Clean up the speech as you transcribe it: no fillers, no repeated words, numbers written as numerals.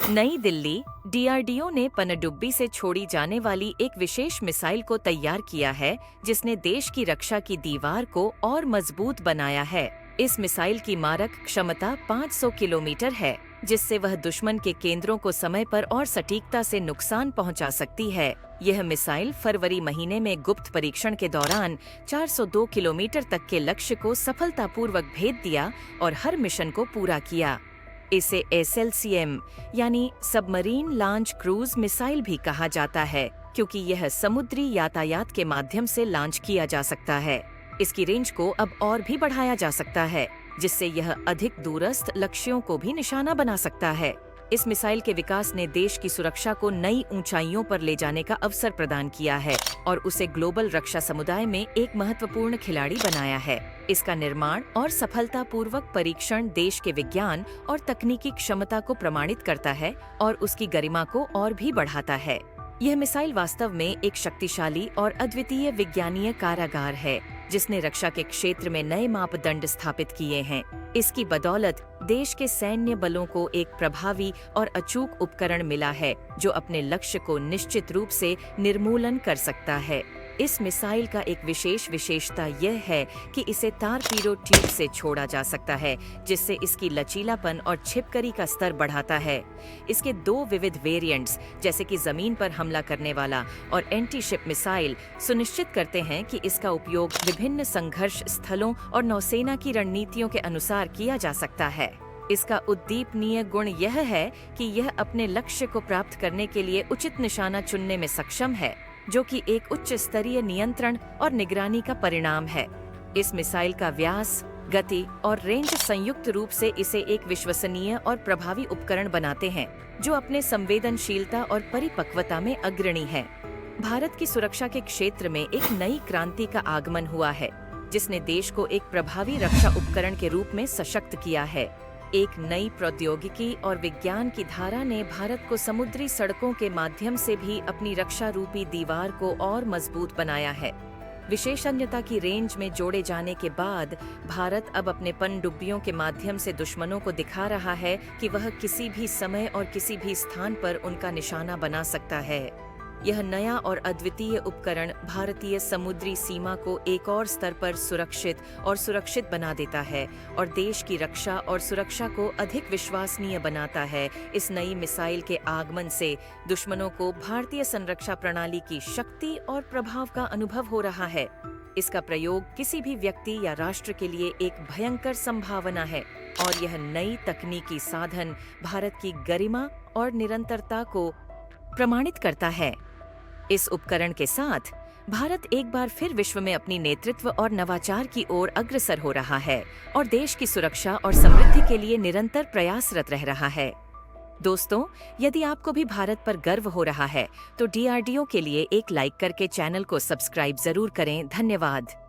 नई दिल्ली, डीआरडीओ ने पनडुब्बी से छोड़ी जाने वाली एक विशेष मिसाइल को तैयार किया है, जिसने देश की रक्षा की दीवार को और मजबूत बनाया है। इस मिसाइल की मारक क्षमता 500 किलोमीटर है, जिससे वह दुश्मन के केंद्रों को समय पर और सटीकता से नुकसान पहुंचा सकती है। यह मिसाइल फरवरी महीने में गुप्त परीक्षण के दौरान 402 किलोमीटर तक के लक्ष्य को सफलतापूर्वक भेद दिया और हर मिशन को पूरा किया। इसे SLCM यानी सबमरीन लॉन्च क्रूज मिसाइल भी कहा जाता है, क्योंकि यह समुद्री यातायात के माध्यम से लॉन्च किया जा सकता है। इसकी रेंज को अब और भी बढ़ाया जा सकता है, जिससे यह अधिक दूरस्थ लक्ष्यों को भी निशाना बना सकता है। इस मिसाइल के विकास ने देश की सुरक्षा को नई ऊंचाइयों पर ले जाने का अवसर प्रदान किया है और उसे ग्लोबल रक्षा समुदाय में एक महत्वपूर्ण खिलाड़ी बनाया है। इसका निर्माण और सफलतापूर्वक परीक्षण देश के विज्ञान और तकनीकी क्षमता को प्रमाणित करता है और उसकी गरिमा को और भी बढ़ाता है। यह मिसाइल वास्तव में एक शक्तिशाली और अद्वितीय विज्ञानीय कारागार है, जिसने रक्षा के क्षेत्र में नए मापदंड स्थापित किए हैं। इसकी बदौलत देश के सैन्य बलों को एक प्रभावी और अचूक उपकरण मिला है, जो अपने लक्ष्य को निश्चित रूप से निर्मूलन कर सकता है। इस मिसाइल का एक विशेषता यह है कि इसे तारपीडो ट्यूब से छोड़ा जा सकता है, जिससे इसकी लचीलापन और छिपकली का स्तर बढ़ाता है। इसके दो विविध वेरिएंट्स, जैसे कि जमीन पर हमला करने वाला और एंटी शिप मिसाइल, सुनिश्चित करते हैं कि इसका उपयोग विभिन्न संघर्ष स्थलों और नौसेना की रणनीतियों के अनुसार किया जा सकता है। इसका उद्दीपनीय गुण यह है कि यह अपने लक्ष्य को प्राप्त करने के लिए उचित निशाना चुनने में सक्षम है, जो कि एक उच्च स्तरीय नियंत्रण और निगरानी का परिणाम है। इस मिसाइल का व्यास, गति और रेंज संयुक्त रूप से इसे एक विश्वसनीय और प्रभावी उपकरण बनाते हैं, जो अपने संवेदनशीलता और परिपक्वता में अग्रणी है। भारत की सुरक्षा के क्षेत्र में एक नई क्रांति का आगमन हुआ है, जिसने देश को एक प्रभावी रक्षा उपकरण के रूप में सशक्त किया है। एक नई प्रौद्योगिकी और विज्ञान की धारा ने भारत को समुद्री सड़कों के माध्यम से भी अपनी रक्षा रूपी दीवार को और मजबूत बनाया है। विशेषज्ञता की रेंज में जोड़े जाने के बाद भारत अब अपने पनडुब्बियों के माध्यम से दुश्मनों को दिखा रहा है कि वह किसी भी समय और किसी भी स्थान पर उनका निशाना बना सकता है। यह नया और अद्वितीय उपकरण भारतीय समुद्री सीमा को एक और स्तर पर सुरक्षित बना देता है और देश की रक्षा और सुरक्षा को अधिक विश्वसनीय बनाता है। इस नई मिसाइल के आगमन से दुश्मनों को भारतीय संरक्षा प्रणाली की शक्ति और प्रभाव का अनुभव हो रहा है। इसका प्रयोग किसी भी व्यक्ति या राष्ट्र के लिए एक भयंकर संभावना है और यह नई तकनीकी साधन भारत की गरिमा और निरंतरता को प्रमाणित करता है। इस उपकरण के साथ भारत एक बार फिर विश्व में अपनी नेतृत्व और नवाचार की ओर अग्रसर हो रहा है और देश की सुरक्षा और समृद्धि के लिए निरंतर प्रयासरत रह रहा है। दोस्तों, यदि आपको भी भारत पर गर्व हो रहा है, तो DRDO के लिए एक लाइक करके चैनल को सब्सक्राइब जरूर करें। धन्यवाद।